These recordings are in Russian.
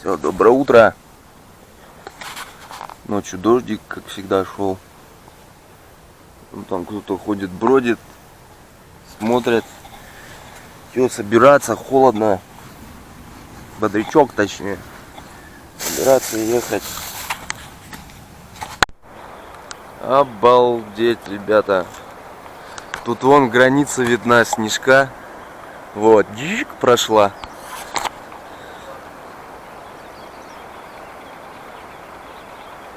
Все, доброе утро. Ночью дождик, как всегда, шел. Там кто-то ходит, бродит, смотрит. Все, собираться, холодно. Бодрячок, точнее. Собираться и ехать. Обалдеть, ребята. Тут вон граница видна, снежка. Вот, дичь прошла.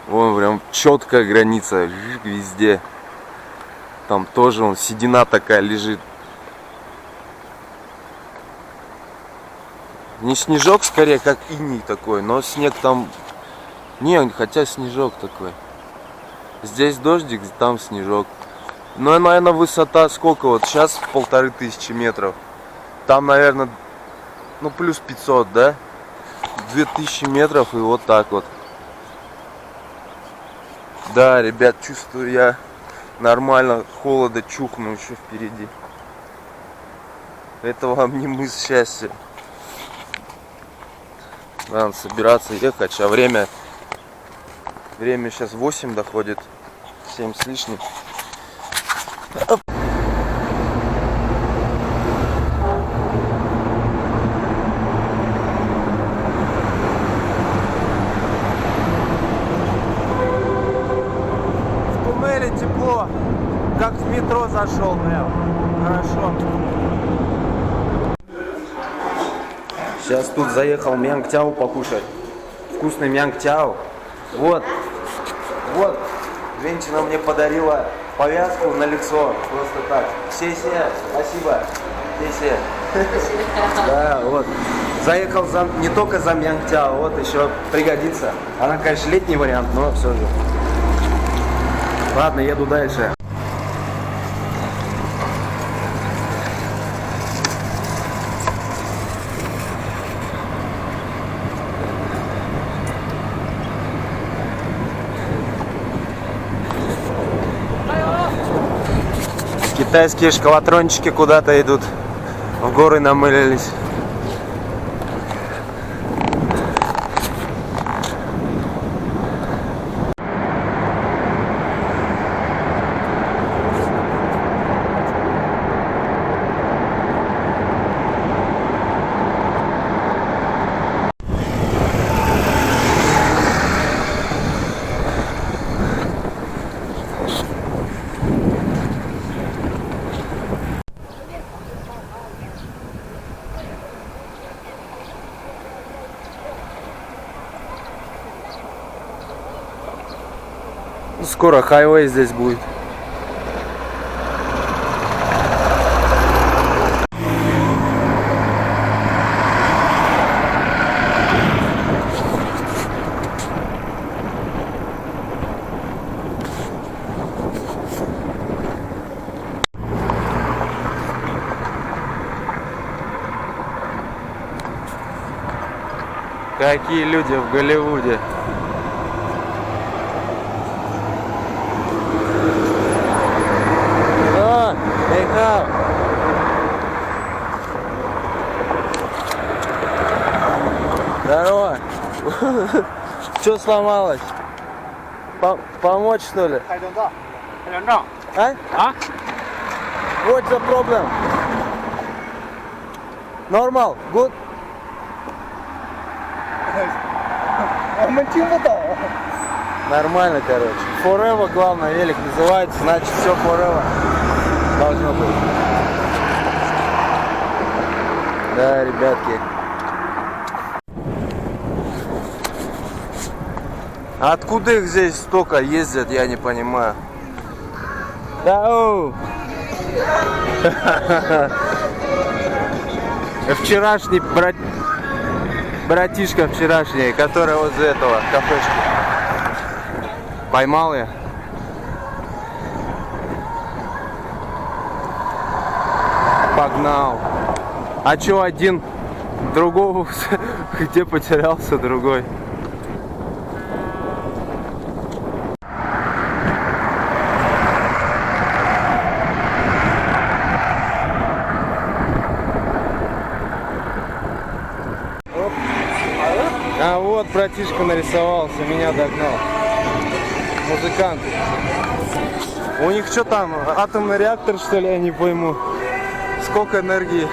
Вон прям четкая граница, везде. Там тоже вон седина такая лежит. Не снежок, скорее как иней такой, но снег там... Не, хотя снежок такой. Здесь дождик, там снежок. Ну, наверное, высота сколько вот? Сейчас 1500 метров. Там, наверное, ну, плюс 500, да? 2000 метров и вот так вот. Да, ребят, чувствую я нормально, холода чухну еще впереди. Это вам не мыс счастья. Надо собираться ехать, а время сейчас 8 доходит, 7 с лишним. В туннеле тепло, как в метро зашел, прям хорошо. Сейчас тут заехал мянгтяу покушать. Вкусный мянгтяу. Вот. Женщина мне подарила повязку на лицо. Просто так. Все, спасибо. Все. Да, вот. Заехал не только за мянгтяу, вот еще пригодится. Она, конечно, летний вариант, но все же. Ладно, еду дальше. Китайские шоколатрончики куда-то идут. В горы намылились. Скоро хайвей здесь будет. Какие люди в Голливуде. Здорово. Что сломалось? Помочь, что ли? А? What's the problem? Normal? Good? Нормально, короче. Forever, главное, велик называется, значит все forever должно быть. Да, ребятки. Откуда их здесь столько ездят, я не понимаю. Да, вчерашний братишка вчерашний, который возле этого кафешки. Поймал я. Погнал. А чё один другого где потерялся другой? вот братишка нарисовался, меня догнал. Музыкант. У них что там, атомный реактор, что ли, я не пойму. Сколько энергии.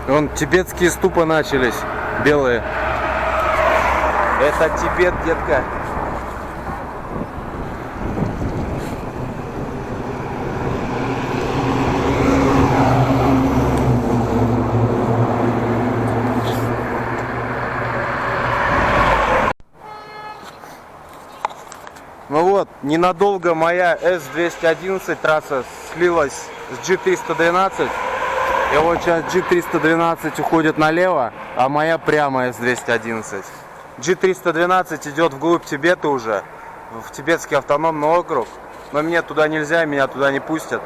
Вон тибетские ступы начались, белые. Это Тибет, детка. Ну вот, ненадолго моя С-211 трасса слилась с G312. И вот сейчас G312 уходит налево, а моя прямо С-211. G312 идет вглубь Тибета уже, в Тибетский автономный округ. Но мне туда нельзя, меня туда не пустят.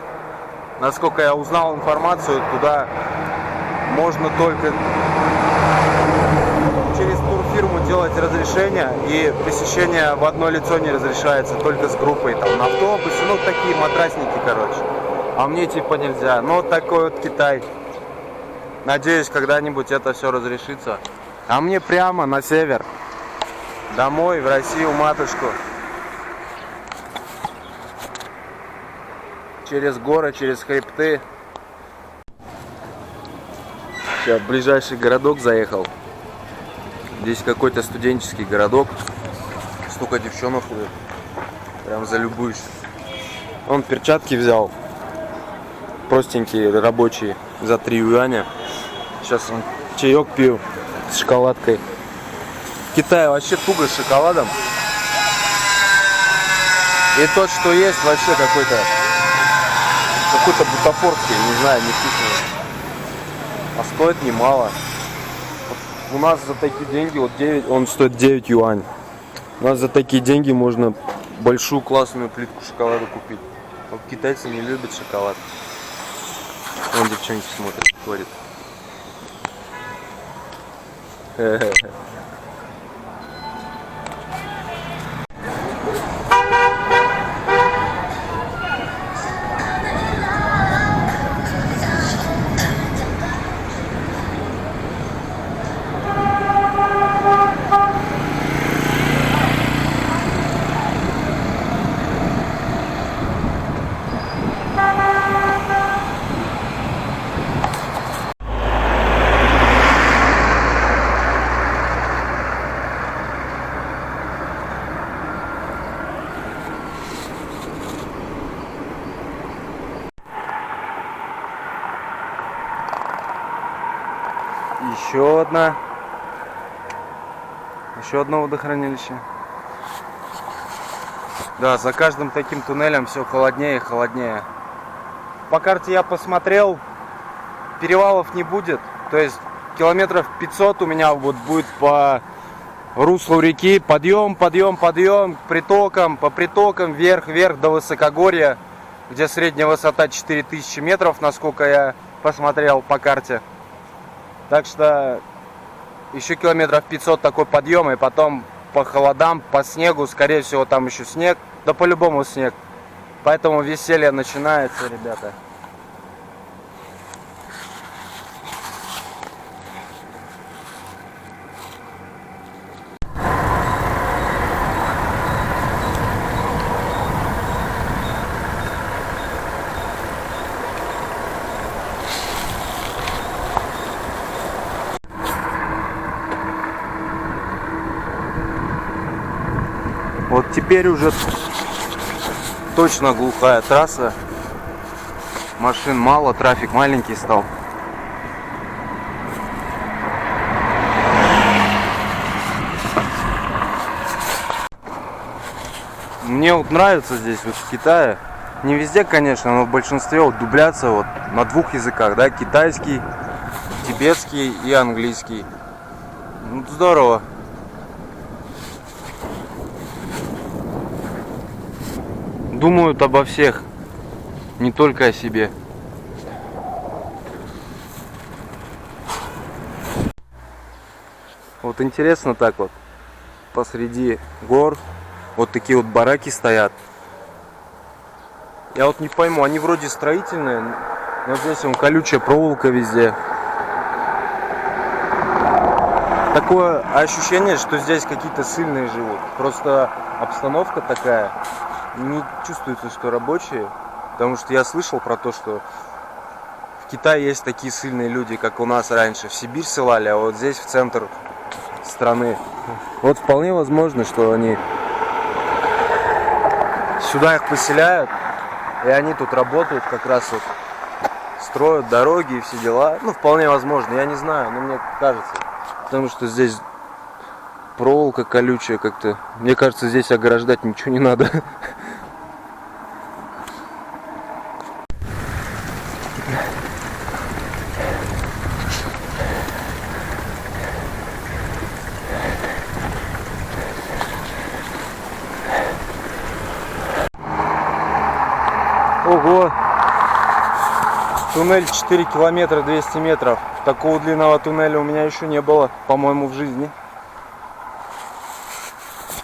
Насколько я узнал информацию, туда можно только через турфирму делать разрешение. И посещение в одно лицо не разрешается, только с группой. Там на автобусе, ну такие матрасники, короче. А мне типа нельзя. Ну вот такой вот Китай. Надеюсь, когда-нибудь это все разрешится. А мне прямо на север. Домой, в Россию, матушку. Через горы, через хребты. Сейчас в ближайший городок заехал. Здесь какой-то студенческий городок. Столько девчонок ходит. Прям залюбуешься. Он перчатки взял. Простенькие, рабочие. За 3 юаня. Сейчас он чаек пью с шоколадкой. В Китае вообще туго с шоколадом. И тот, что есть, вообще какой-то бутафорский, не знаю, не вкусный. А стоит немало. Вот у нас за такие деньги, вот 9, он стоит 9 юань. У нас за такие деньги можно большую классную плитку шоколада купить. Вот китайцы не любят шоколад. Вон девчонки смотрят, ходят. Еще одно водохранилище. Да, за каждым таким туннелем все холоднее и холоднее. По карте я посмотрел, перевалов не будет. То есть километров 500 у меня вот будет по руслу реки. Подъем, подъем, подъем, притоком, по притокам, вверх, вверх до высокогорья, где средняя высота 4000 метров, насколько я посмотрел по карте. Так что еще километров 500 такой подъем, и потом по холодам, по снегу, скорее всего там еще снег, да по-любому снег. Поэтому веселье начинается, ребята. Вот теперь уже точно глухая трасса. машин мало, трафик маленький стал. Мне вот нравится здесь, вот в Китае. Не везде, конечно, но в большинстве вот дубляться вот на двух языках, да, китайский, тибетский и английский. Ну, здорово. Думают обо всех, не только о себе. Вот интересно так вот, посреди гор, вот такие вот бараки стоят. Я вот не пойму, они вроде строительные, но здесь вон колючая проволока везде. Такое ощущение, что здесь какие-то ссыльные живут. Просто обстановка такая, не чувствуется, что рабочие. Потому что я слышал про то, что в Китае есть такие ссыльные люди, как у нас раньше. В Сибирь ссылали, а вот здесь в центр страны. Вот вполне возможно, что они сюда их поселяют, и они тут работают, как раз вот строят дороги и все дела. Ну, вполне возможно, я не знаю, но мне кажется. Потому что здесь проволока колючая как-то. Мне кажется, здесь ограждать ничего не надо. Ого! Туннель 4 километра 200 метров. Такого длинного туннеля у меня еще не было, по-моему, в жизни.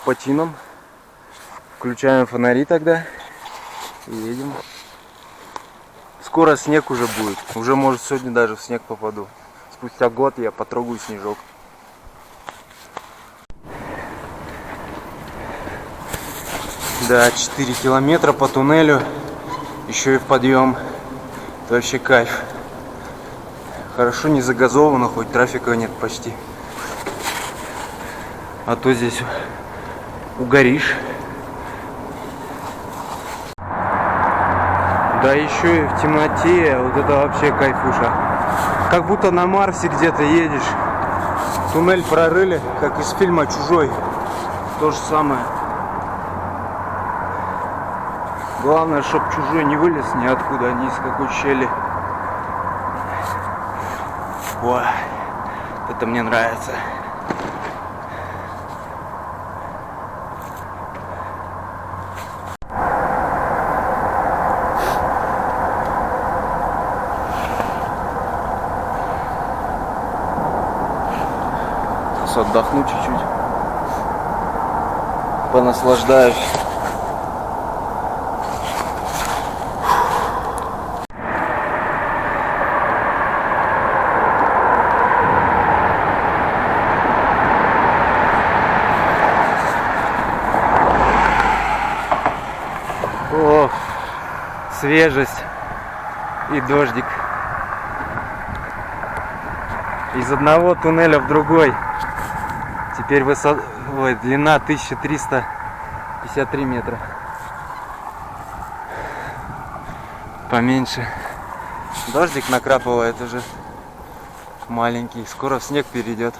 По чинам. Включаем фонари тогда и едем. Скоро снег уже будет. Уже, может, сегодня даже в снег попаду. Спустя год я потрогаю снежок. Да, 4 километра по туннелю. Еще и в подъем. Это вообще кайф. Хорошо не загазовано, хоть трафика нет почти. А то здесь угоришь. Да еще и в темноте. Вот это вообще кайфуша. Как будто на Марсе где-то едешь. Туннель прорыли, как из фильма «Чужой». То же самое. Главное, чтоб чужой не вылез ниоткуда, ни из какой щели. Ой, это мне нравится. Сейчас отдохну чуть-чуть. Понаслаждаюсь. О, свежесть и дождик. Из одного туннеля в другой. Теперь длина 1353 метра. Поменьше. Дождик накрапывает уже. Маленький. Скоро в снег перейдет.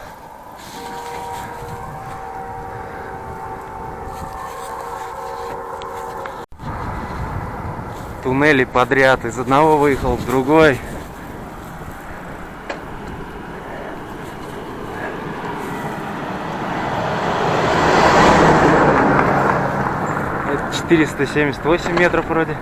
Туннели подряд. Из одного выехал в другой. Это 478 метров вроде.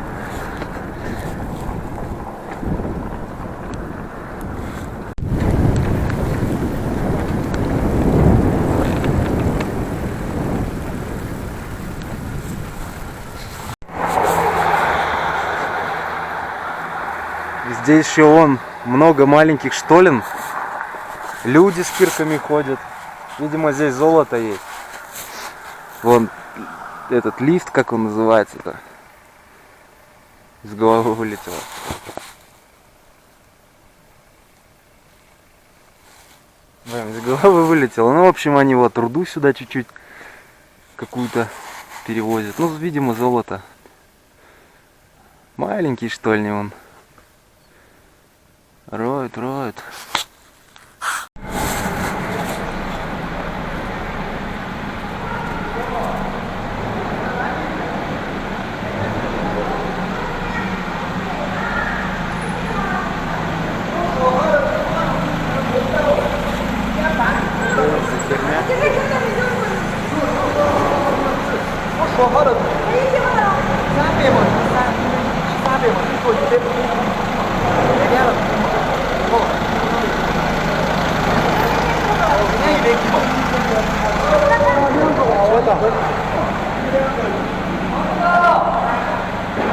Здесь еще вон много маленьких штолен. Люди с кирками ходят. Видимо, здесь золото есть. Вон этот лист, как он называется-то, из головы вылетело. Прям из головы вылетело. Ну, в общем, они вот руду сюда чуть-чуть какую-то перевозят. Ну, видимо, золото. Маленькие штольни вон. Роют.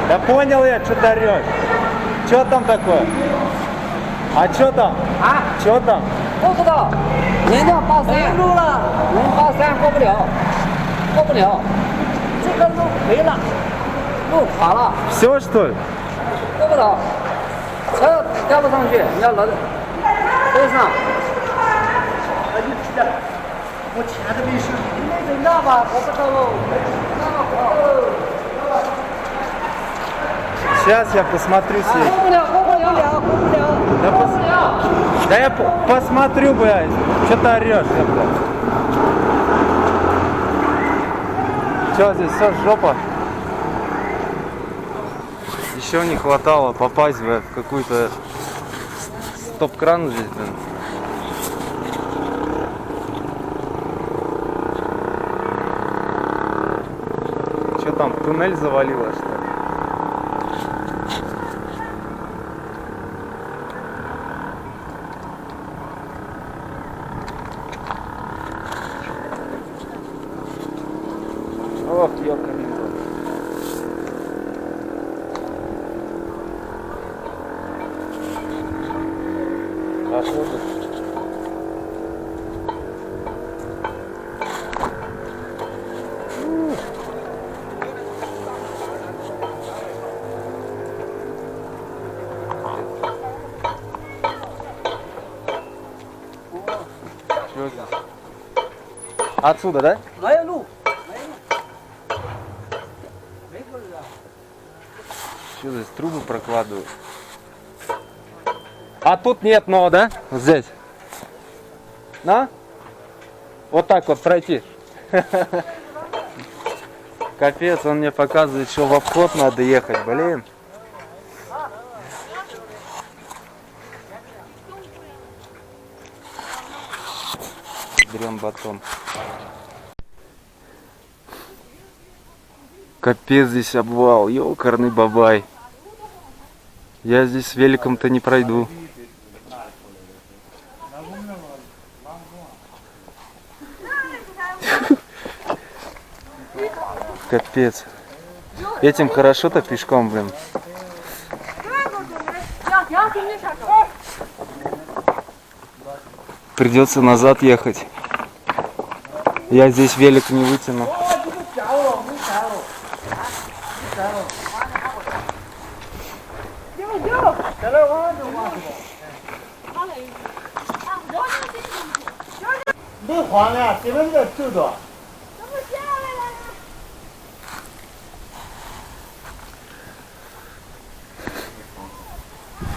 Да понял я, что ты орешь. Что там такое? А что там?啊， Что там? 不知道，人家报山路了，人报山过不了，过不了，这个路没了，路垮了， Все что ли? 过不了，车调不上去，你要轮背上。我钱都没收，你没拿吧？我不知道喽，Сейчас я посмотрю себе. 过不了，过不了。 Да я посмотрю, блядь. Что ты орешь, блядь? Что здесь, все, жопа? Еще не хватало попасть, блядь, в какую-то стоп-кран здесь, блин. Что там, туннель завалило, что ли? Ох, ёкарный. А что тут? Что здесь? Отсюда, да? 没有路， Что здесь, трубы прокладывают? А тут нет, но, да? Вот здесь. На? Вот так вот пройти. Капец, он мне показывает, что в обход надо ехать, блин. Дрен батон. Капец, здесь обвал, ёкарный бабай. Я здесь с великом-то не пройду. Капец. Этим хорошо-то пешком, блин. Придется назад ехать. Я здесь велик не вытяну.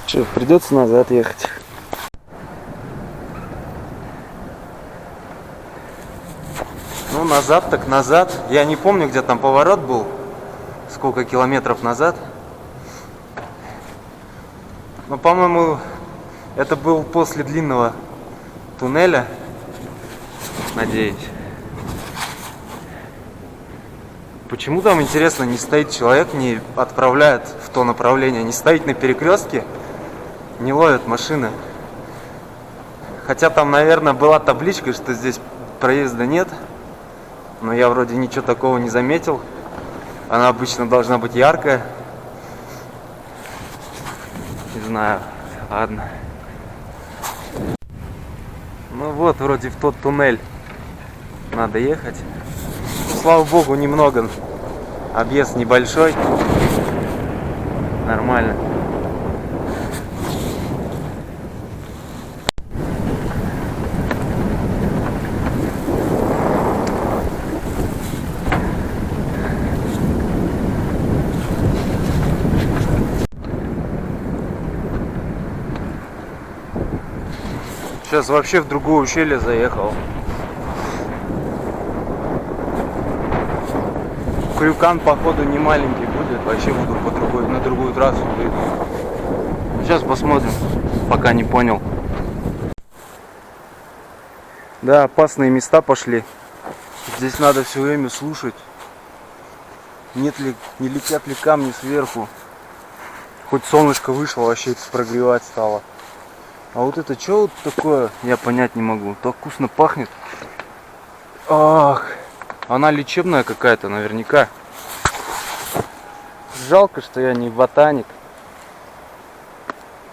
Что, придется назад ехать. Ну, назад так назад. Я не помню, где там поворот был. Сколько километров назад. Но, по-моему, это был после длинного туннеля. Надеюсь. Почему там, интересно, не стоит человек, не отправляет в то направление, не стоит на перекрестке, не ловят машины. Хотя там, наверное, была табличка, что здесь проезда нет. Но я вроде ничего такого не заметил. Она обычно должна быть яркая. Не знаю. Ладно. Ну вот, вроде в тот туннель надо ехать. Слава богу, немного. Объезд небольшой. Нормально. Сейчас вообще в другое ущелье заехал. Крюкан, походу, не маленький будет. Вообще буду на другую трассу выйду. Сейчас посмотрим, пока не понял. Да, опасные места пошли. Здесь надо все время слушать. Не летят ли камни сверху. Хоть солнышко вышло, вообще прогревать стало. А вот это что вот такое, я понять не могу. Так вкусно пахнет. Ах, она лечебная какая-то наверняка. Жалко, что я не ботаник.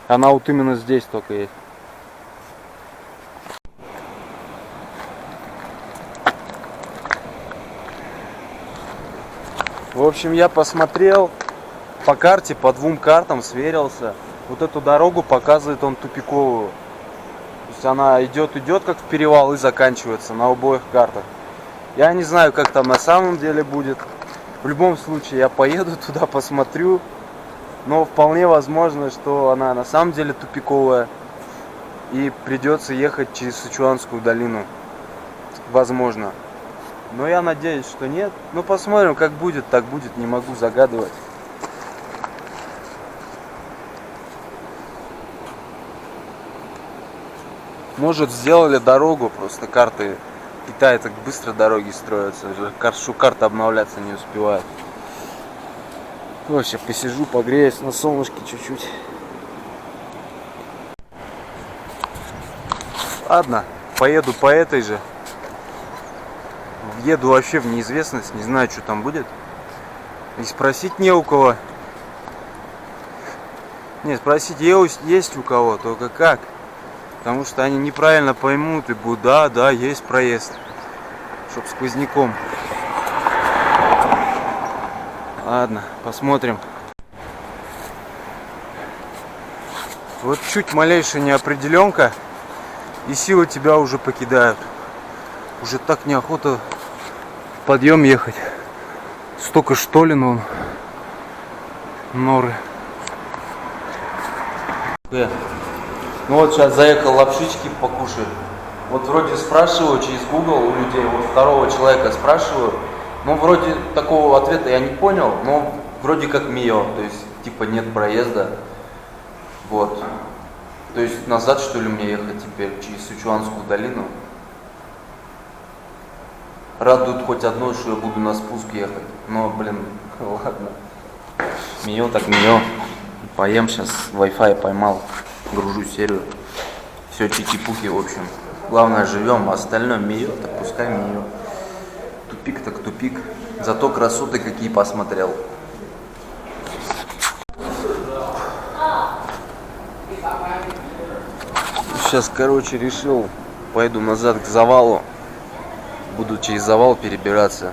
Она вот именно здесь только есть. В общем, я посмотрел по карте, по 2 картам сверился. Вот эту дорогу показывает он тупиковую. То есть она идет как в перевал и заканчивается на обоих картах. Я не знаю, как там на самом деле будет. В любом случае я поеду туда, посмотрю. Но вполне возможно, что она на самом деле тупиковая. И придется ехать через Сычуанскую долину. Возможно. Но я надеюсь, что нет. Ну посмотрим, как будет, так будет. Не могу загадывать. Может, сделали дорогу, просто карты Китая так быстро дороги строятся, что карта обновляться не успевает. Сейчас посижу, погреюсь на солнышке чуть-чуть. Ладно, поеду по этой же. Еду вообще в неизвестность, не знаю, что там будет. И спросить не у кого. Не, спросить есть у кого, только как. Потому что они неправильно поймут и будут, да, есть проезд. Чтоб сквозняком. Ладно, посмотрим. Вот чуть малейшая неопределенка, и силы тебя уже покидают. Уже так неохота в подъем ехать. Столько штолен вон. Норы. Ну вот сейчас заехал лапшички покушать. Вот вроде спрашиваю через Google у людей, вот второго человека спрашиваю. Ну вроде такого ответа я не понял, но вроде как МИО, то есть типа нет проезда. Вот. То есть назад что ли мне ехать теперь через Сычуанскую долину? Радует хоть одно, что я буду на спуск ехать. Но, блин, ладно. МИО так МИО. Поем сейчас, Wi-Fi поймал. Гружу серию. Все чики-пуки, в общем. Главное, живем, а остальное МИО, так пускай МИО. Тупик так тупик. Зато красоты какие посмотрел. Сейчас, короче, решил, пойду назад к завалу. Буду через завал перебираться.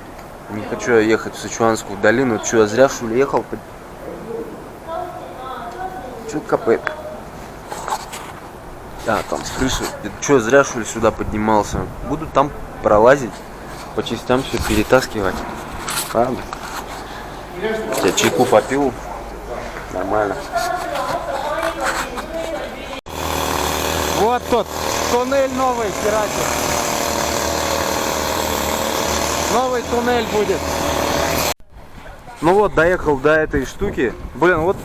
Не хочу я ехать в Сычуанскую долину. Че, я зря что ли ехал? Че капает? А, там с крыши. Че, зря что ли сюда поднимался? Буду там пролазить, по частям все перетаскивать. Ладно. Я чайку попил. Нормально. Вот тот туннель новый, херачит. Новый туннель будет. Ну вот, доехал до этой штуки. Блин, вот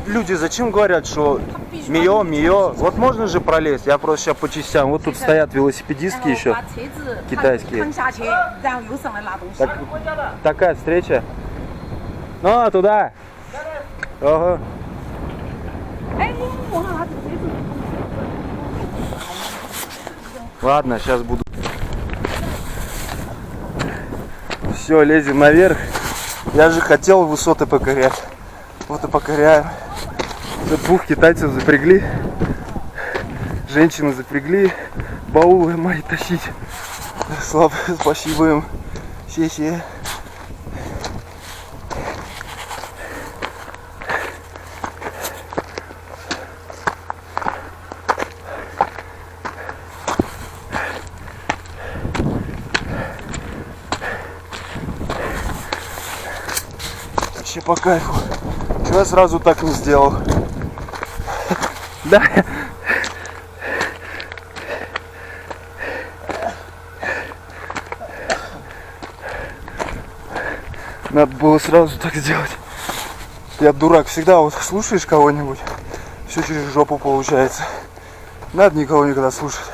люди зачем говорят, что МИО. Вот можно же пролезть. Я просто сейчас по частям. Вот тут стоят велосипедистки еще. Китайские. Такая встреча. Ну, туда. Ага. Ладно, сейчас буду. Все, лезем наверх. Я же хотел высоты покорять. Вот и покоряем. Тут 2 китайцев запрягли. Женщины запрягли. Баулы мои тащить. Слава, спасибо им. Се-се. Вообще по кайфу. Чего я сразу так не сделал? Да. Надо было сразу так сделать. Я дурак, всегда вот слушаешь кого-нибудь, все через жопу получается. Надо никого никогда слушать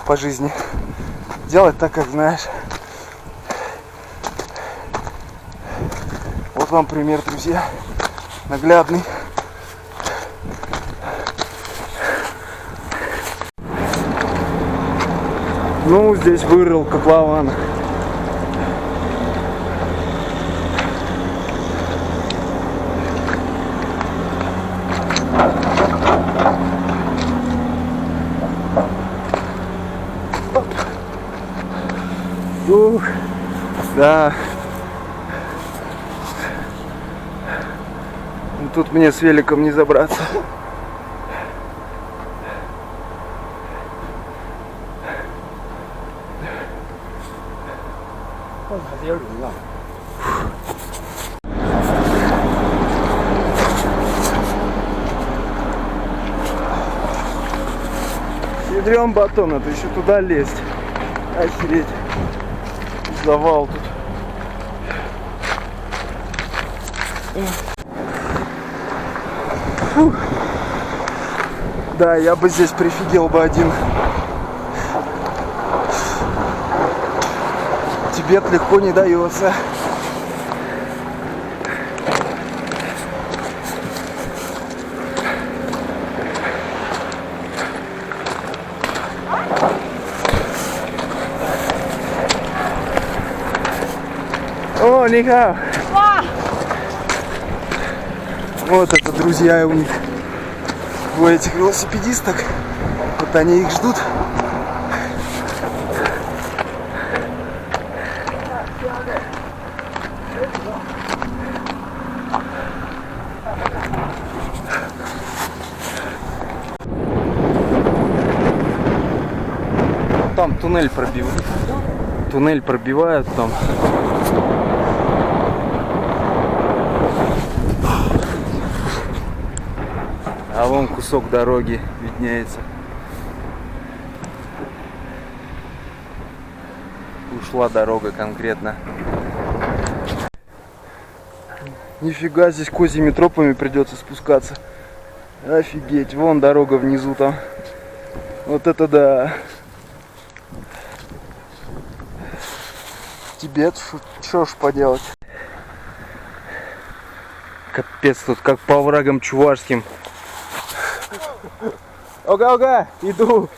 по жизни. Делать так, как знаешь. Вот вам пример, друзья. Наглядный. Ну, здесь вырыл котлован. Ух, да. Ну, тут мне с великом не забраться. Ядрён батон, это еще туда лезть. Охереть. Завал тут. Фух. Да, я бы здесь прифигел бы один. Тибет легко не дается. О, нихао. Вот это друзья у них, у этих велосипедисток. Вот они их ждут. Там туннель пробивают. Туннель пробивают там. А вон кусок дороги виднеется. Ушла дорога конкретно. Нифига, здесь козьими тропами придется спускаться. Офигеть, вон дорога внизу там. Вот это да. Тибет, что ж поделать. Капец, тут как по оврагам чувашским. Ога, иду.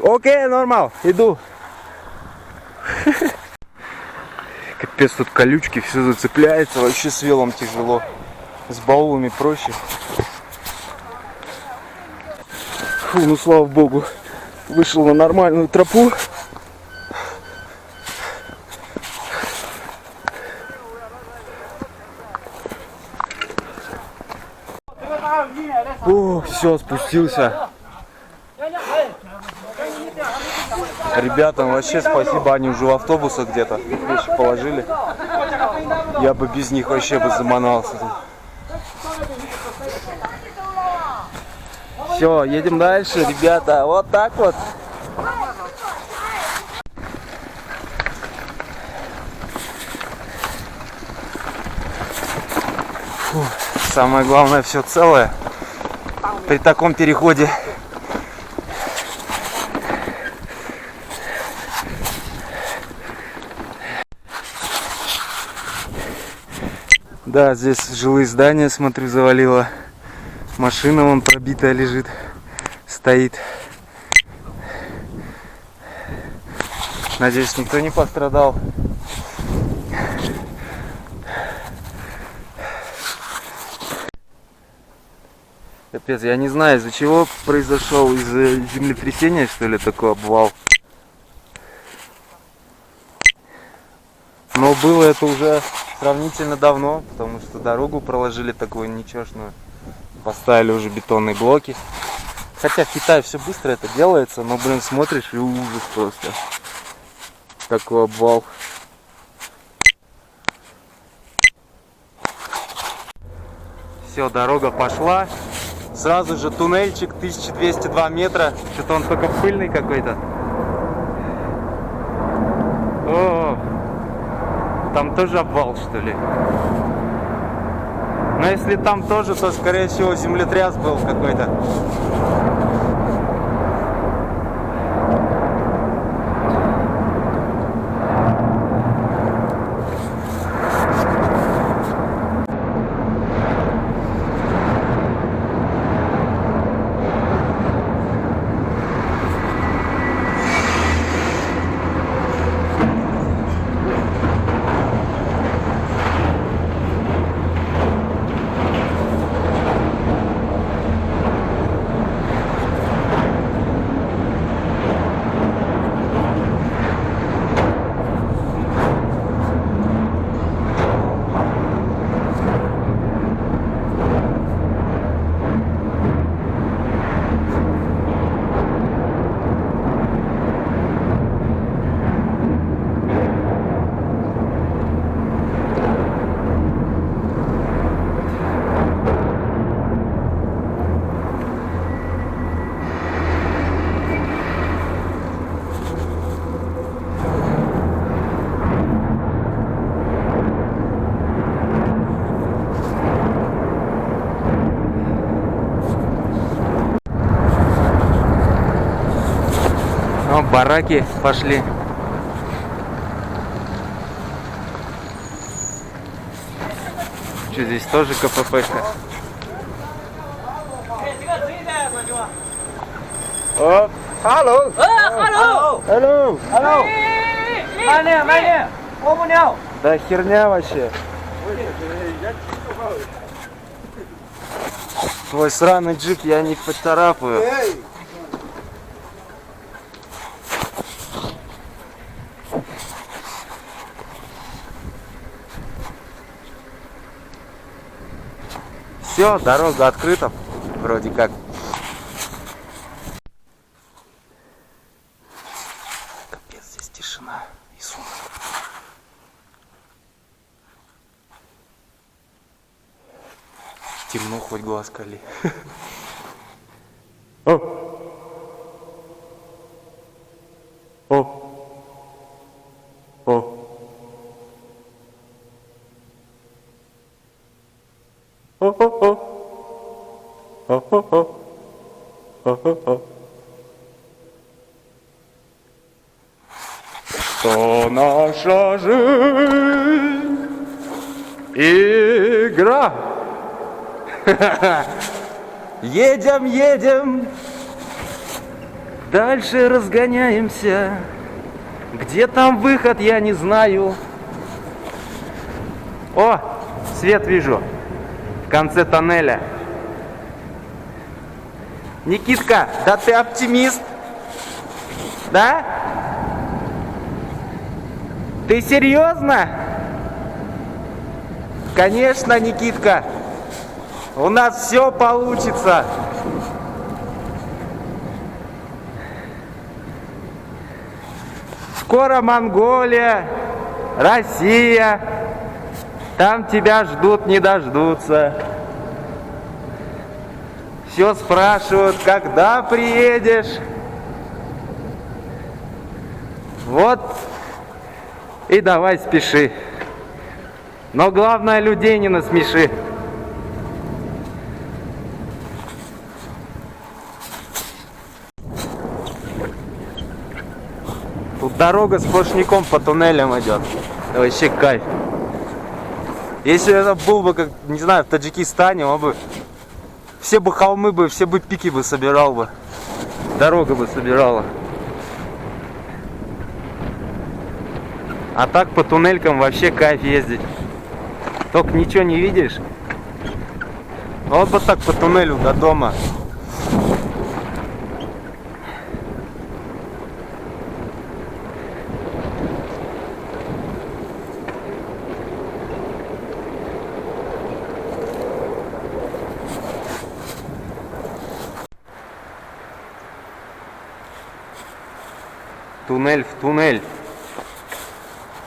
Окей, нормал, иду. Капец, тут колючки, все зацепляется, вообще с велом тяжело. С баулами проще. Фу, ну слава богу, вышел на нормальную тропу. О, все, спустился. Ребятам вообще спасибо, они уже в автобусах где-то вещи положили. Я бы без них вообще бы заманался тут. Все, едем дальше, ребята, вот так вот. Фу, самое главное, все целое при таком переходе. Да, здесь жилые здания, смотрю, завалило. Машина вон пробитая лежит, стоит. Надеюсь, никто не пострадал. Капец, я не знаю, из-за чего произошел, из-за землетрясения, что ли, такой обвал. Но было это уже сравнительно давно, потому что дорогу проложили такую ничешную. Поставили уже бетонные блоки. Хотя в Китае все быстро это делается, но, блин, смотришь и ужас просто. Такой обвал. Все, дорога пошла. Сразу же туннельчик, 1202 метра. Что-то он только пыльный какой-то. О, Там тоже обвал, что ли? Но если там тоже, то, скорее всего, землетряс был какой-то. О, бараки пошли. Что здесь тоже КПП-ка? О, hello. Hello. Hello. Hello. Майне, помнил. Да херня вообще. Твой сраный джип я не поцарапаю. Все, дорога открыта, вроде как. Капец, здесь тишина и сумрак. Темно, хоть глаз кали. О! О! О! Что наша жизнь игра. Едем, едем, дальше разгоняемся. Где там выход, я не знаю. О, свет вижу в конце тоннеля. Никитка, да ты оптимист? Да? Ты серьезно? Конечно, Никитка. У нас все получится. Скоро Монголия, Россия. Там тебя ждут, не дождутся. Все спрашивают, когда приедешь. Вот. И давай спеши. Но главное, людей не насмеши. Тут дорога сплошняком по туннелям идет. Вообще кайф. Если это был бы, как, не знаю, в Таджикистане, он бы все бы холмы бы, все бы пики бы собирал бы. Дорога бы собирала. А так по туннелькам вообще кайф ездить. Только ничего не видишь. Вот бы так по туннелю до дома. Туннель в туннель.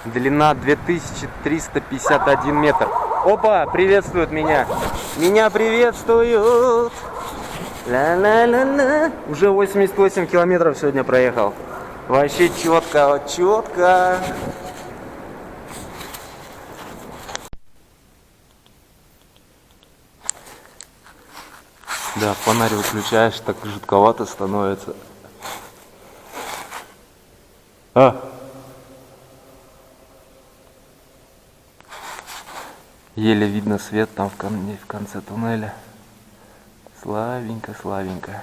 Длина 2351 метр. Опа, приветствуют меня. Меня приветствуют. Ла-ла-ла-ла. Уже 88 километров сегодня проехал. Вообще четко, вот четко. Да, фонарь выключаешь, так жутковато становится. Еле видно свет там в конце туннеля. Слабенько, слабенько.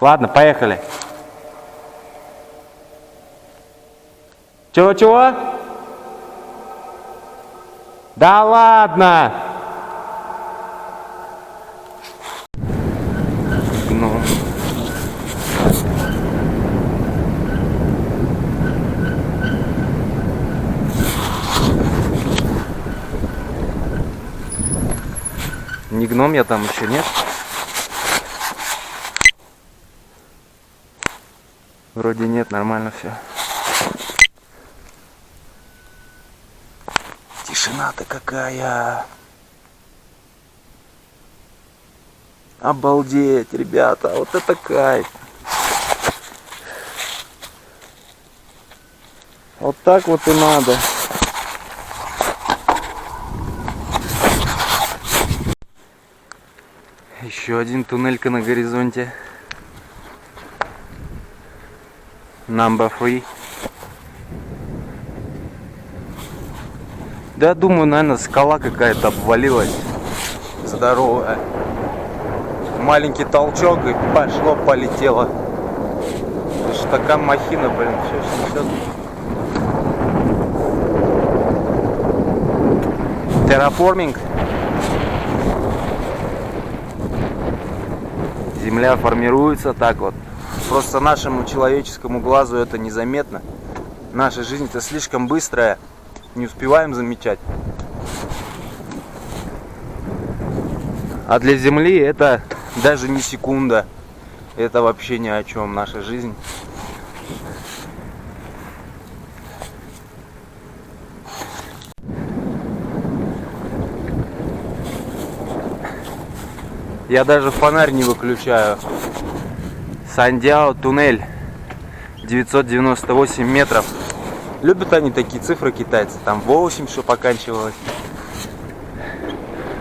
Ладно, поехали. Чего? Да ладно! Ну. Не гном я там еще, нет? Вроде нет, нормально все. Тишина-то какая! Обалдеть, ребята, вот это кайф! Вот так вот и надо. Еще один туннелька на горизонте. Number 3. Да, думаю, наверное, скала какая-то обвалилась. Здоровая. Маленький толчок и пошло-полетело. Это ж такая махина, блин, все снесет. Терраформинг. Земля формируется так вот. Просто нашему человеческому глазу это незаметно. Наша жизнь-то слишком быстрая. Не успеваем замечать. А для Земли это даже не секунда. Это вообще ни о чем. Наша жизнь. Я даже фонарь не выключаю. Сандяо туннель. 998 метров. Любят они такие цифры, китайцы. Там 8, что поканчивалось.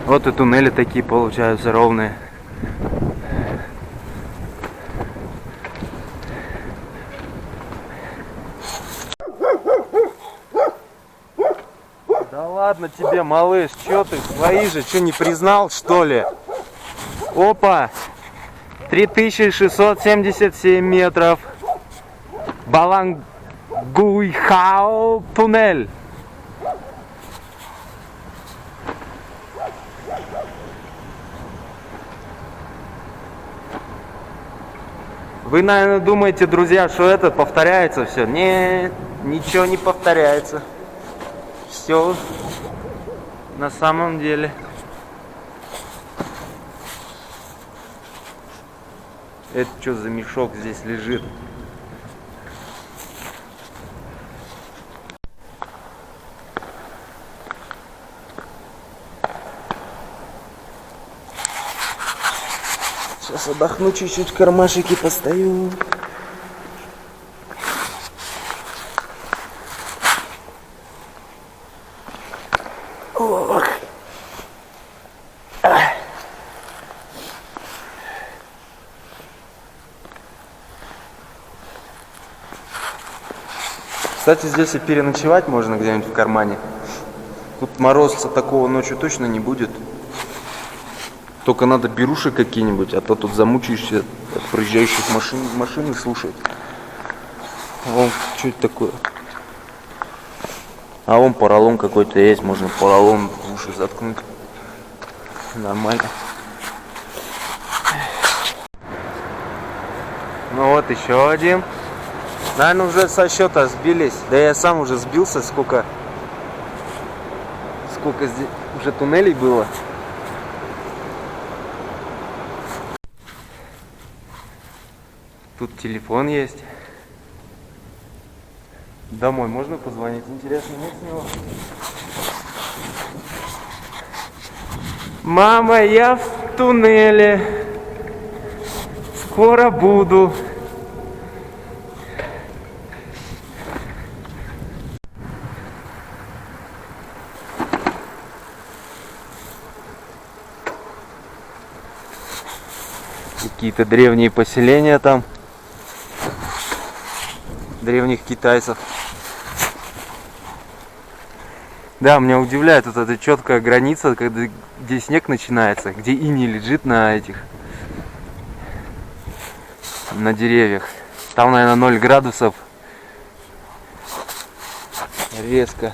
Вот и туннели такие получаются ровные. Да ладно тебе, малыш, что ты? Свои же, что не признал, что ли? Опа! 3677 метров. Балангуйхао туннель. Вы, наверное, думаете, друзья, что это повторяется все? Нет, ничего не повторяется. Все на самом деле. Это что за мешок здесь лежит? Сейчас отдохну чуть-чуть, в кармашике постою. Ох. Кстати, здесь и переночевать можно где-нибудь в кармане. Тут морозца такого ночью точно не будет. Только надо беруши какие-нибудь, а то тут замучаешься от проезжающих машин слушать. Вон, что это такое? А вон поролон какой-то есть, можно поролон в уши заткнуть. Нормально. Ну вот еще один. Наверное, уже со счета сбились. Да я сам уже сбился, сколько здесь уже туннелей было. Тут телефон есть. Домой можно позвонить? Интересно, нет с него? Мама, я в туннеле. Скоро буду. Какие-то древние поселения там. Древних китайцев. Да, меня удивляет вот эта четкая граница, где снег начинается, где иней лежит на на деревьях. Там, наверное, 0 градусов. Резко.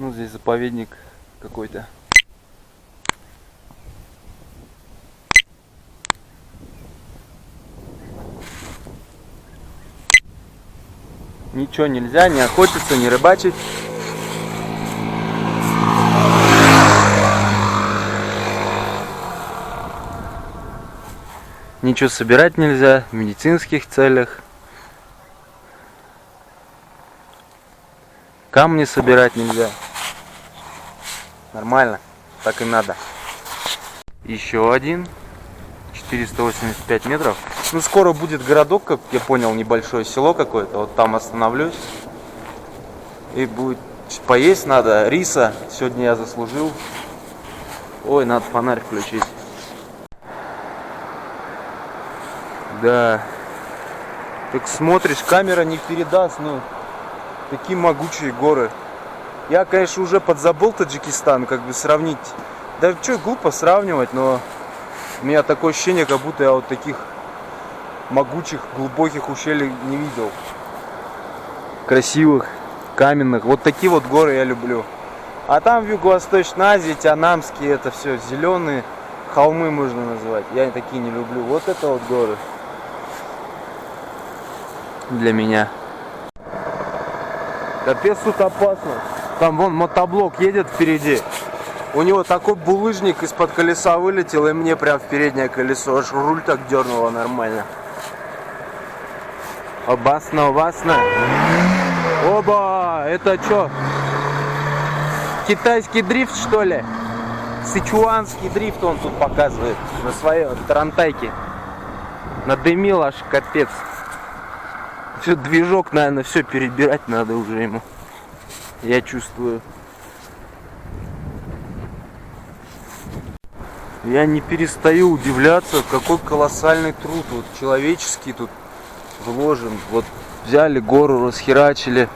Ну, здесь заповедник какой-то. Ничего нельзя, не охотиться, не рыбачить. Ничего собирать нельзя в медицинских целях. Камни собирать нельзя. Нормально, так и надо. Еще один. 485 метров. Ну, скоро будет городок, как я понял, небольшое село какое-то. Вот там остановлюсь. И будет поесть надо. Риса сегодня я заслужил. Ой, надо фонарь включить. Да. Так смотришь, камера не передаст, ну. Такие могучие горы. Я, конечно, уже подзабыл Таджикистан, как бы сравнить. Да что, глупо сравнивать, но у меня такое ощущение, как будто я вот таких могучих, глубоких ущелий не видел. Красивых, каменных. Вот такие вот горы я люблю. А там в Юго-Восточной Азии, Тянамские, это все зеленые холмы можно назвать. Я такие не люблю. Вот это вот горы. Для меня. Капец, тут опасно. Там вон мотоблок едет впереди. У него такой булыжник из-под колеса вылетел, и мне прям в переднее колесо. Аж руль так дернуло нормально. Опасно, опасно. Оба! Это что? Китайский дрифт, что ли? Сычуанский дрифт он тут показывает. На своей тарантайке. Надымил аж капец. Все, движок, наверное, все перебирать надо уже ему. Я чувствую. Я не перестаю удивляться, какой колоссальный труд вот человеческий тут вложен. Вот взяли гору, расхерачили,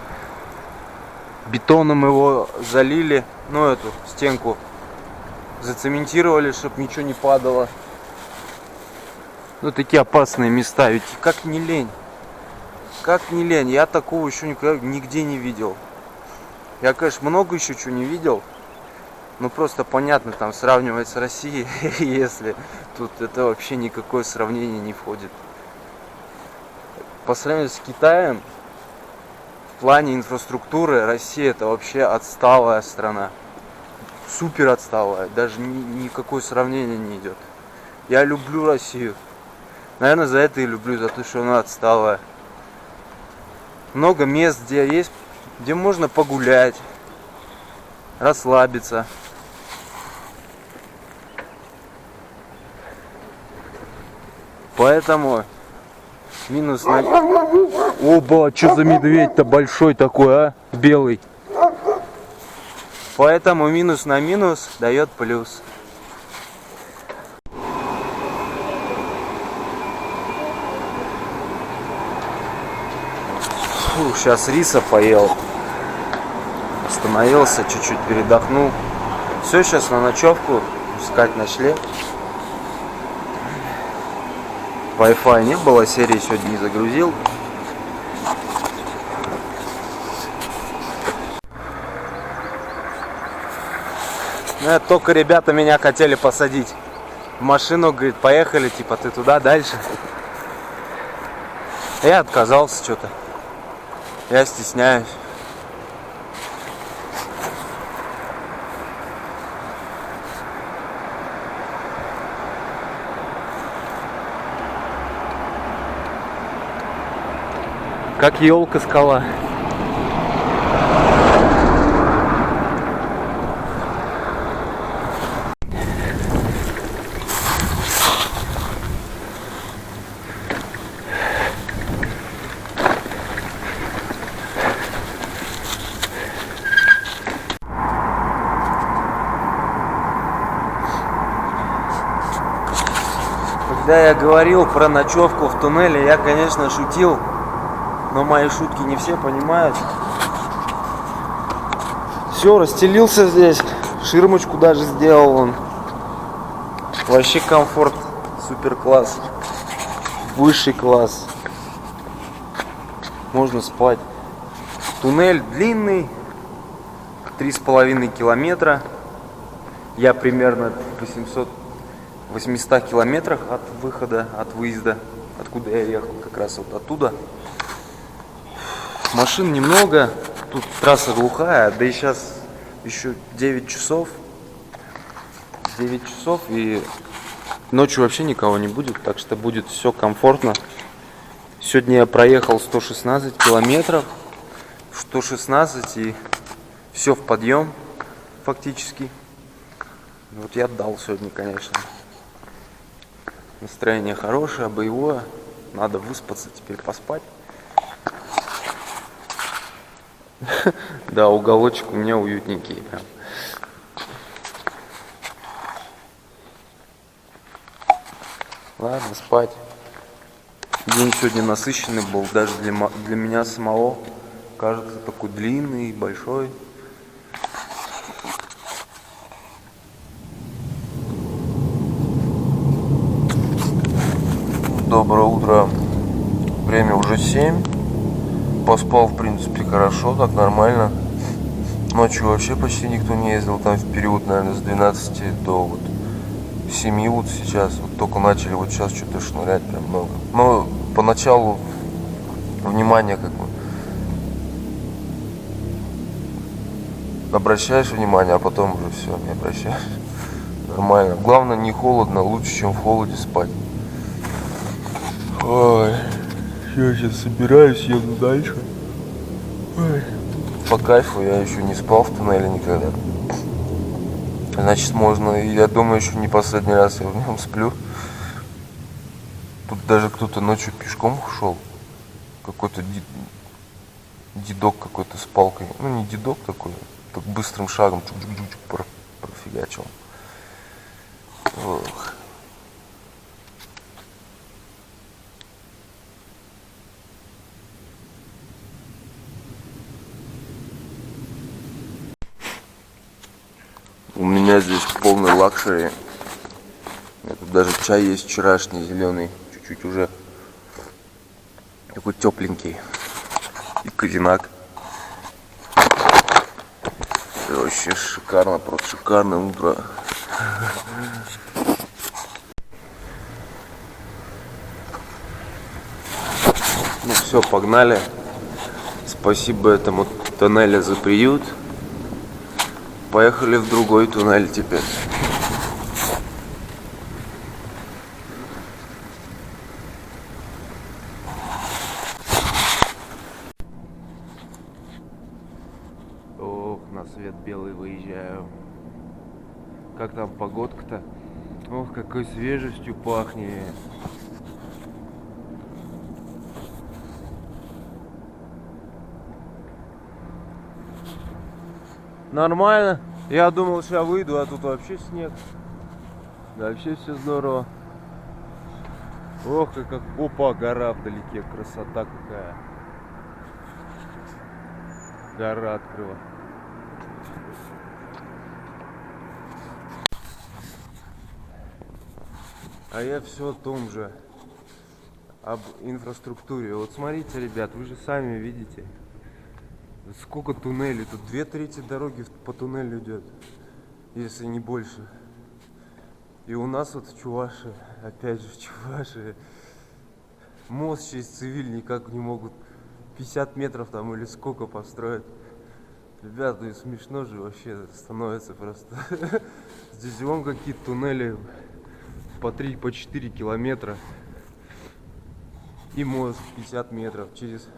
бетоном его залили, ну эту стенку зацементировали, чтобы ничего не падало. Ну такие опасные места, ведь как не лень. Как не лень, я такого еще никогда нигде не видел. Я, конечно, много еще чего не видел. Ну просто понятно, там сравнивать с Россией, если тут это вообще никакое сравнение не входит. По сравнению с Китаем, в плане инфраструктуры, Россия это вообще отсталая страна. Супер отсталая, даже никакое сравнение не идет. Я люблю Россию. Наверное, за это и люблю, за то, что она отсталая. Много мест, где можно погулять, расслабиться. Поэтому минус на... Оба, что за медведь-то большой такой, а? Белый. Поэтому минус на минус дает плюс. Фу, сейчас риса поел. Остановился, чуть-чуть передохнул. Все, сейчас на ночевку. Искать ночлег. Wi-Fi не было, серии сегодня не загрузил. Только ребята меня хотели посадить в машину, говорит, поехали, типа ты туда, дальше. Я отказался что-то. Я стесняюсь. Как елка скала. Когда я говорил про ночевку в туннеле, я, конечно, шутил, но мои шутки не все понимают. Все, расстелился здесь, ширмочку даже сделал он. Вообще комфорт, супер класс, высший класс. Можно спать. Туннель длинный, 3,5 километра. Я примерно 800 километрах от выхода, от выезда, откуда я ехал, как раз вот оттуда. Машин немного, тут трасса глухая, да и сейчас еще 9 часов. 9 часов и ночью вообще никого не будет, так что будет все комфортно. Сегодня я проехал 116 километров, 116 и все в подъем фактически. Вот я отдал сегодня, конечно. Настроение хорошее, боевое. Надо выспаться, теперь поспать. Да, уголочек у меня уютненький прям. Ладно, спать. День сегодня насыщенный был, даже для меня самого. Кажется, такой длинный, большой. Доброе утро. Время уже 7. Поспал, в принципе, хорошо, так нормально. Ночью вообще почти никто не ездил. Там в период, наверное, с 12 до вот 7 вот сейчас. Вот только начали, вот сейчас что-то шнурять прям много. Но поначалу внимание как бы обращаешь внимание, а потом уже все, не обращаешь. Нормально. Главное, не холодно, лучше, чем в холоде спать. Ой, я сейчас собираюсь, еду дальше. Ой. По кайфу, я еще не спал в туннеле никогда. Значит, можно, я думаю, еще не последний раз я в нем сплю. Тут даже кто-то ночью пешком шел. Какой-то дедок какой-то с палкой. Ну, не дедок такой, так быстрым шагом чук-чук-чук профигачил. Ох. У меня здесь полный лакшери. Тут даже чай есть вчерашний, зеленый, чуть-чуть уже такой тепленький. И казинак. Вообще шикарно, просто шикарное утро. Ну все, погнали. Спасибо этому туннелю за приют. Поехали в другой туннель теперь. Ох, на свет белый выезжаю. Как там погодка-то? Ох, какой свежестью пахнет. Нормально. Я думал, что я выйду, а тут вообще снег. Да, вообще все здорово. Ох, как опа, гора вдалеке, красота какая. Гора открыла. А я все о том же, об инфраструктуре. Вот смотрите, ребят, вы же сами видите. Сколько туннелей? Тут 2/3 дороги по туннелю идет, если не больше. И у нас вот в Чувашии, опять же в Чувашии, мост через Цивиль никак не могут 50 метров там или сколько построить. Ребят, ну и смешно же вообще становится просто. Здесь вон какие-то туннели по 3, по 4 километра. И мост 50 метров через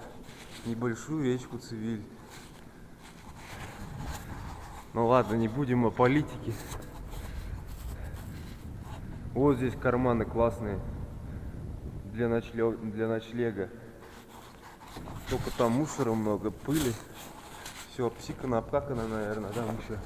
небольшую речку Цивиль. Ну ладно, не будем о политике. Вот здесь карманы классные для ночлега. Только там мусора много, пыли. Все обсикано, обкакано, наверное, там еще.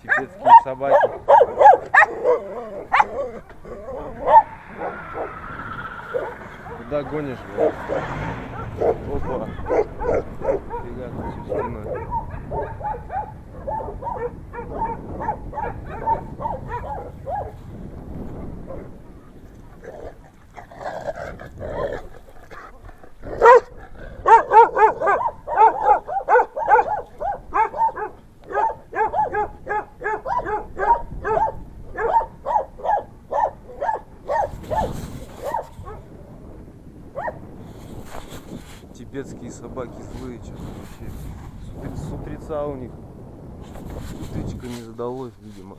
Тибетские собаки. Куда гонишь, блядь? Опа. Фига, тут всю стеной. Тибетские собаки злые, что вообще. С утреца у них утычка не задалось, видимо.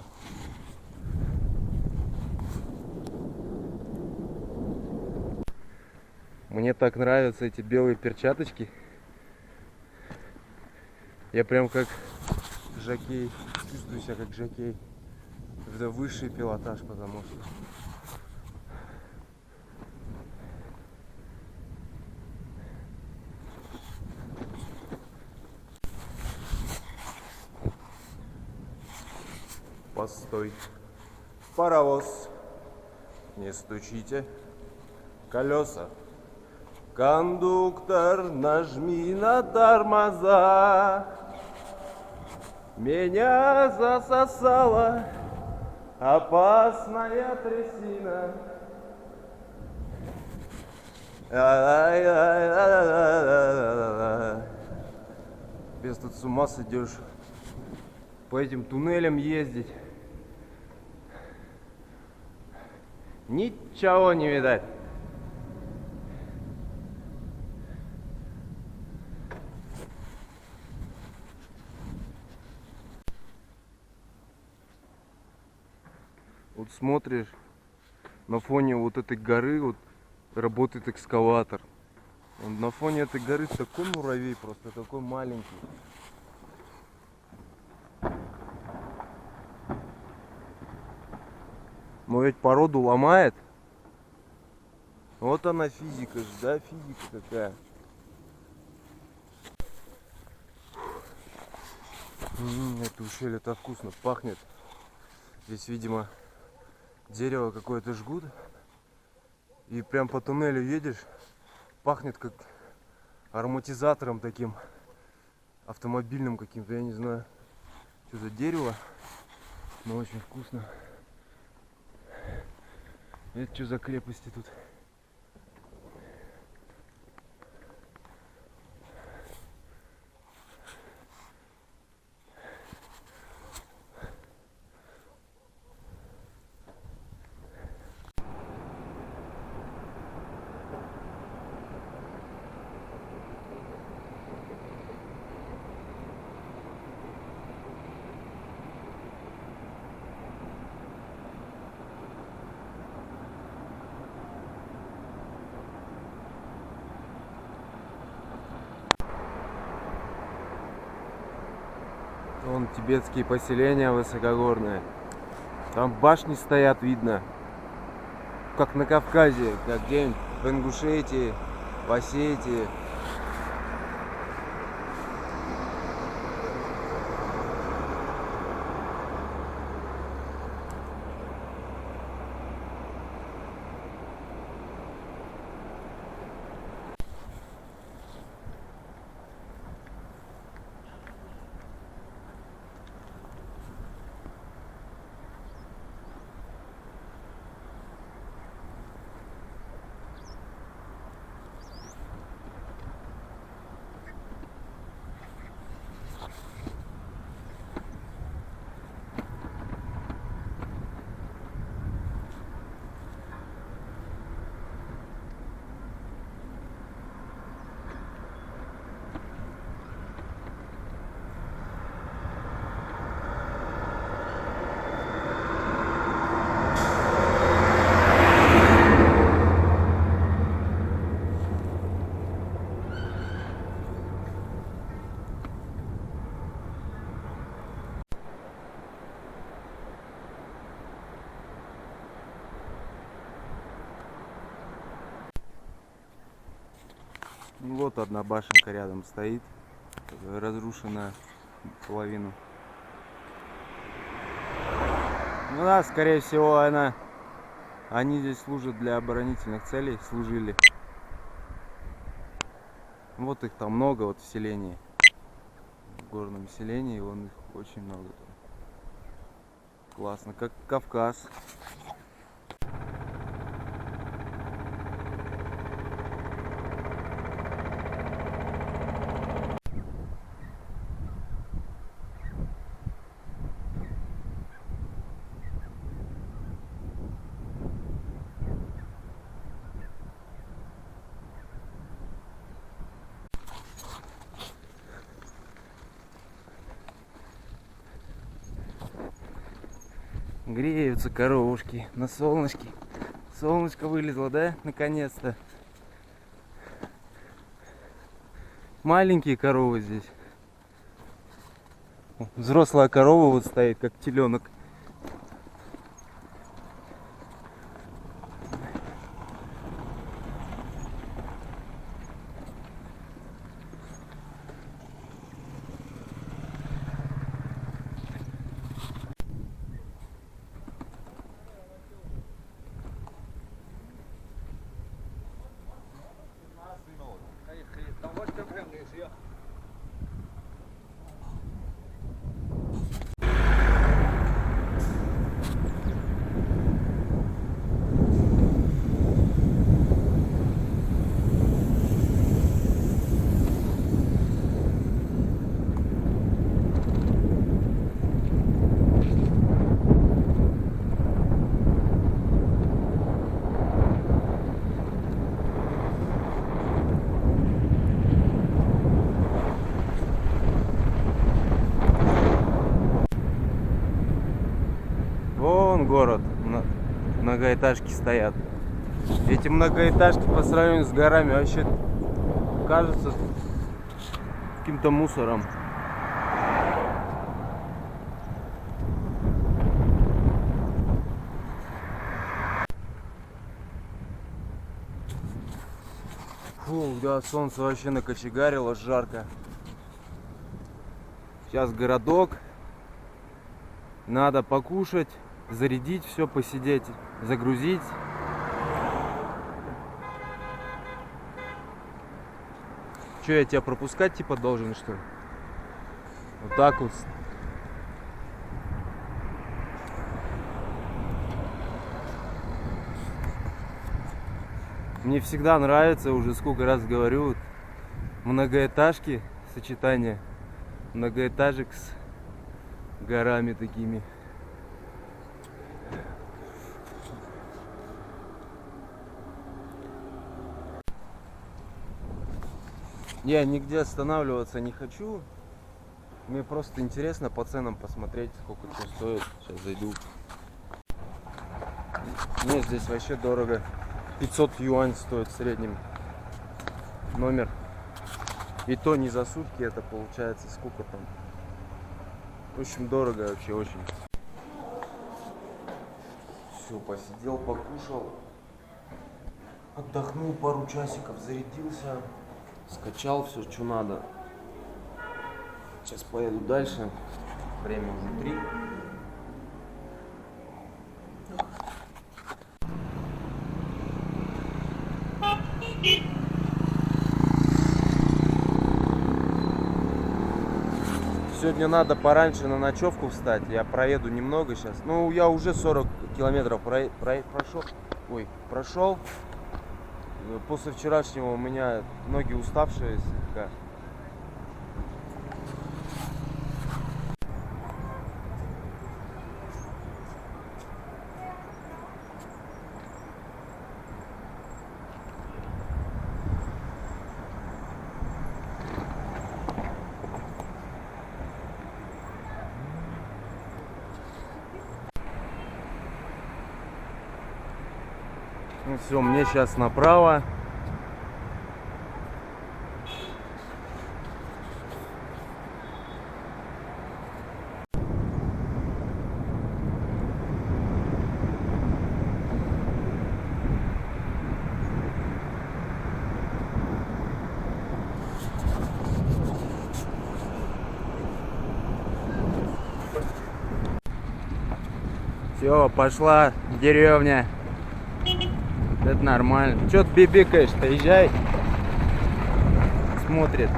Мне так нравятся эти белые перчаточки. Я прям как жокей, чувствую себя как жокей. Это высший пилотаж, потому что постой, паровоз, не стучите колеса. Кондуктор, нажми на тормоза. Меня засосала опасная трясина. Без тут с ума сойдешь. По этим туннелям ездить. Ничего не видать. Вот смотришь, на фоне вот этой горы вот работает экскаватор. На фоне этой горы такой муравей, просто такой маленький. Но ведь породу ломает. Вот она физика же, да, физика какая. Это ущелье-то вкусно пахнет. Здесь, видимо, дерево какое-то жгут. И прям по туннелю едешь, пахнет как ароматизатором таким автомобильным каким-то, я не знаю, что за дерево, но очень вкусно. Это что за крепости тут? Вон тибетские поселения высокогорные. Там башни стоят, видно. Как на Кавказе, как где-нибудь в Ингушетии, в Осетии. Ну, вот одна башенка рядом стоит, разрушенная половину. Ну да, скорее всего, они здесь служат для оборонительных целей, служили. Вот их там много, вот в селении, в горном селении, вон их очень много. Классно, как Кавказ. Греются коровушки на солнышке. Солнышко вылезло, да? Наконец-то. Маленькие коровы здесь. Взрослая корова вот стоит, как теленок. Вон город, многоэтажки стоят. Эти многоэтажки по сравнению с горами вообще кажутся каким-то мусором. Фу, да, солнце вообще накочегарило, жарко. Сейчас городок. Надо покушать, зарядить все, посидеть, загрузить. Че, я тебя пропускать типа должен, что ли? Вот так вот. Мне всегда нравится, уже сколько раз говорю, вот, многоэтажки, сочетание многоэтажек с горами такими. Я нигде останавливаться не хочу. Мне просто интересно по ценам посмотреть, сколько что стоит. Сейчас зайду. Нет, здесь вообще дорого. 500 юань стоит в среднем номер. И то не за сутки, это получается сколько там. В общем, дорого вообще очень. Все, посидел, покушал. Отдохнул пару часиков, зарядился. Скачал все, что надо. Сейчас поеду дальше. Время уже 3. Сегодня надо пораньше на ночевку встать. Я проеду немного сейчас. Ну, я уже 40 километров прошел. После вчерашнего у меня ноги уставшие слегка. Ну все, мне сейчас направо. Все, пошла деревня. Это нормально. Че ты бибикаешь-то? Езжай. Смотрит.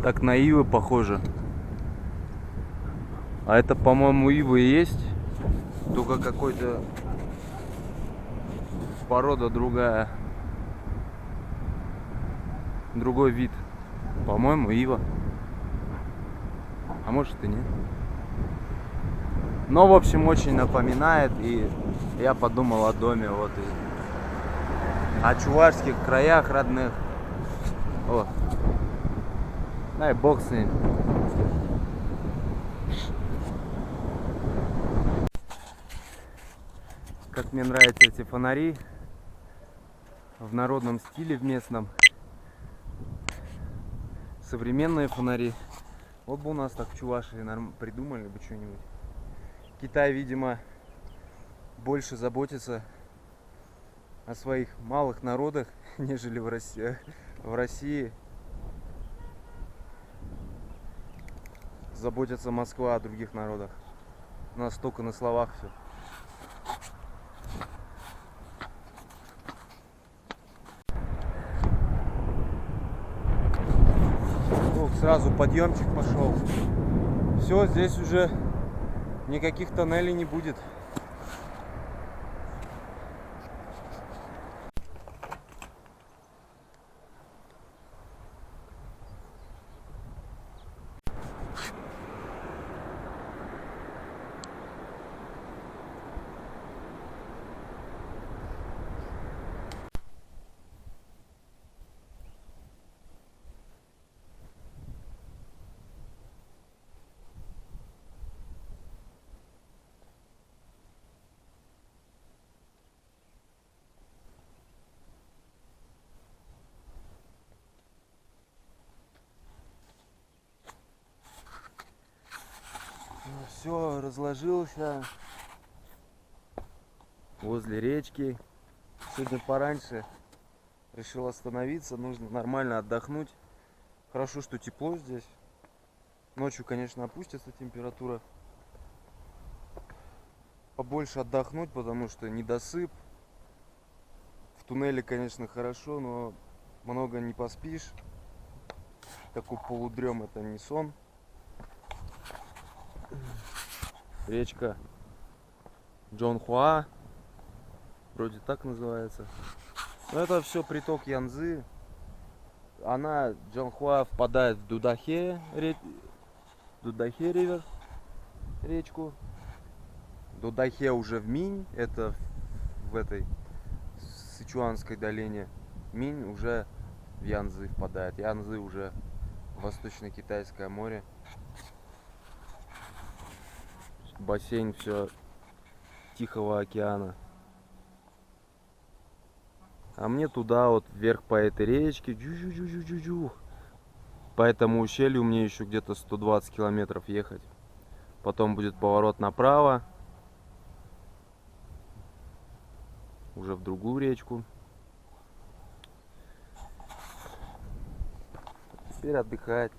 Так на ивы похоже. А это, по-моему, ивы и есть. Только какой-то порода другая. Другой вид. По-моему, ива. А может и нет. Но, в общем, очень напоминает. И я подумал о доме. Вот и о чувашских краях родных. О. Дай бог с ним. Как мне нравятся эти фонари в народном стиле, в местном. Современные фонари. Вот бы у нас так в Чувашии придумали бы что-нибудь. Китай, видимо, больше заботится о своих малых народах, нежели в России. Заботится Москва о других народах. У нас только на словах все. Ох, сразу подъемчик пошел. Все, здесь уже никаких тоннелей не будет. Все, разложился возле речки. Сегодня пораньше решил остановиться, нужно нормально отдохнуть. Хорошо, что тепло здесь. Ночью, конечно, опустится температура. Побольше отдохнуть, потому что недосып. В туннеле, конечно, хорошо, но много не поспишь. Такой полудрем — это не сон. Речка Чжонхуа, вроде так называется. Но это все приток Янцзы. Она, Чжонхуа, впадает в Дудахе ривер, речку. Дудахе уже в Минь, это в этой Сычуанской долине. Минь уже в Янцзы впадает. Янцзы уже в Восточно-Китайское море. Бассейн все Тихого океана. А мне туда вот вверх по этой речке. По этому ущелью мне еще где-то 120 километров ехать. Потом будет поворот направо. Уже в другую речку. Теперь отдыхать.